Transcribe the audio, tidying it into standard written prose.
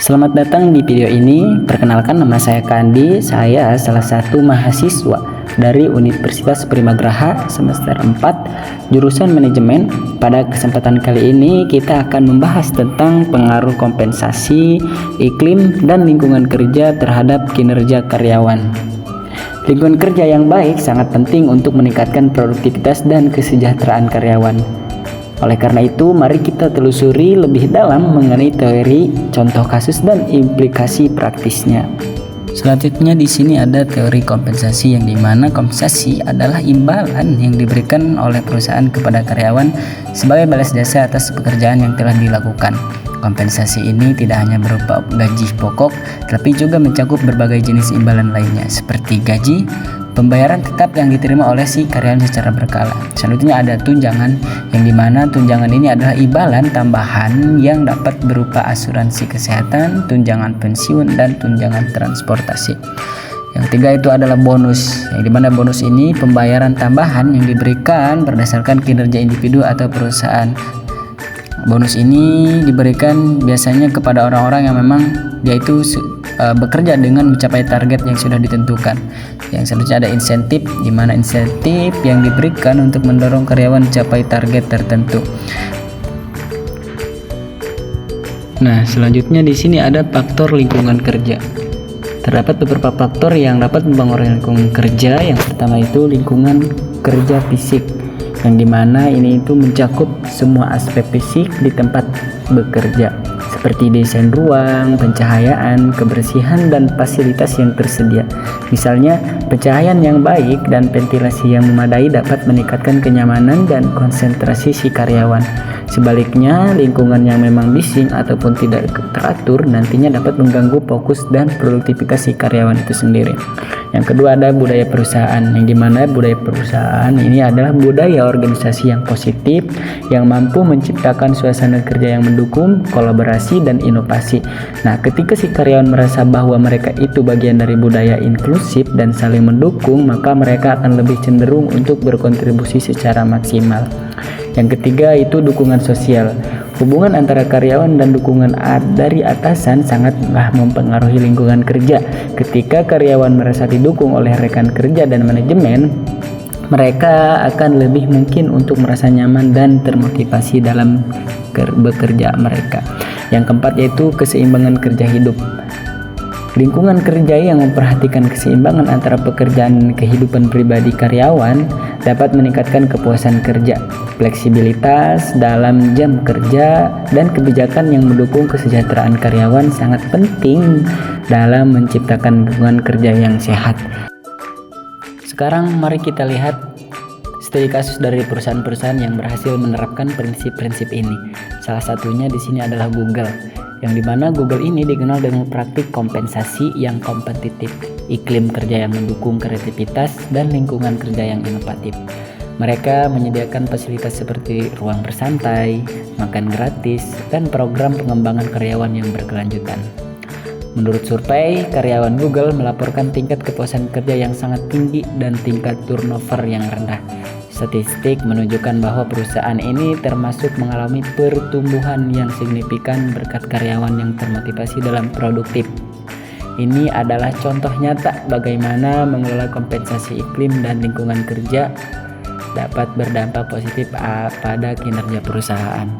Selamat datang di video ini. Perkenalkan, nama saya Kandi. Saya salah satu mahasiswa dari Universitas Primagraha semester 4 jurusan manajemen. Pada kesempatan kali ini kita akan membahas tentang pengaruh kompensasi, iklim, dan lingkungan kerja terhadap kinerja karyawan. Lingkungan kerja yang baik sangat penting untuk meningkatkan produktivitas dan kesejahteraan karyawan. Oleh karena itu, mari kita telusuri lebih dalam mengenai teori, contoh kasus, dan implikasi praktisnya. Selanjutnya di sini ada teori kompensasi, yang dimana kompensasi adalah imbalan yang diberikan oleh perusahaan kepada karyawan sebagai balas jasa atas pekerjaan yang telah dilakukan. Kompensasi ini tidak hanya berupa gaji pokok, tapi juga mencakup berbagai jenis imbalan lainnya seperti gaji, pembayaran tetap yang diterima oleh si karyawan secara berkala. Selanjutnya ada tunjangan, yang dimana tunjangan ini adalah imbalan tambahan yang dapat berupa asuransi kesehatan, tunjangan pensiun, dan tunjangan transportasi. Yang ketiga itu adalah bonus, yang dimana bonus ini pembayaran tambahan yang diberikan berdasarkan kinerja individu atau perusahaan. Bonus ini diberikan biasanya kepada orang-orang yang memang dia itu bekerja dengan mencapai target yang sudah ditentukan. Yang selanjutnya ada insentif, di mana insentif yang diberikan untuk mendorong karyawan mencapai target tertentu. Nah, selanjutnya di sini ada faktor lingkungan kerja. Terdapat beberapa faktor yang dapat mempengaruhi lingkungan kerja. Yang pertama itu lingkungan kerja fisik, yang dimana ini itu mencakup semua aspek fisik di tempat bekerja, seperti desain ruang, pencahayaan, kebersihan, dan fasilitas yang tersedia. Misalnya, pencahayaan yang baik dan ventilasi yang memadai dapat meningkatkan kenyamanan dan konsentrasi si karyawan. Sebaliknya, lingkungan yang memang bising ataupun tidak teratur nantinya dapat mengganggu fokus dan produktivitas si karyawan itu sendiri. Yang kedua ada budaya perusahaan, yang dimana budaya perusahaan ini adalah budaya organisasi yang positif yang mampu menciptakan suasana kerja yang mendukung kolaborasi dan inovasi. Nah, ketika si karyawan merasa bahwa mereka itu bagian dari budaya inklusif dan saling mendukung, maka mereka akan lebih cenderung untuk berkontribusi secara maksimal. Yang ketiga itu dukungan sosial. Hubungan antara karyawan dan dukungan dari atasan sangatlah mempengaruhi lingkungan kerja. Ketika karyawan merasa didukung oleh rekan kerja dan manajemen, mereka akan lebih mungkin untuk merasa nyaman dan termotivasi dalam bekerja mereka. Yang keempat yaitu keseimbangan kerja hidup. Lingkungan kerja yang memperhatikan keseimbangan antara pekerjaan dan kehidupan pribadi karyawan dapat meningkatkan kepuasan kerja, fleksibilitas dalam jam kerja, dan kebijakan yang mendukung kesejahteraan karyawan sangat penting dalam menciptakan lingkungan kerja yang sehat. Sekarang mari kita lihat studi kasus dari perusahaan-perusahaan yang berhasil menerapkan prinsip-prinsip ini. Salah satunya di sini adalah Google, yang dimana Google ini dikenal dengan praktik kompensasi yang kompetitif, iklim kerja yang mendukung kreativitas, dan lingkungan kerja yang inovatif. Mereka menyediakan fasilitas seperti ruang bersantai, makan gratis, dan program pengembangan karyawan yang berkelanjutan. Menurut survei, karyawan Google melaporkan tingkat kepuasan kerja yang sangat tinggi dan tingkat turnover yang rendah. Statistik menunjukkan bahwa perusahaan ini termasuk mengalami pertumbuhan yang signifikan berkat karyawan yang termotivasi dalam produktif. Ini adalah contoh nyata bagaimana mengelola kompensasi iklim dan lingkungan kerja dapat berdampak positif pada kinerja perusahaan.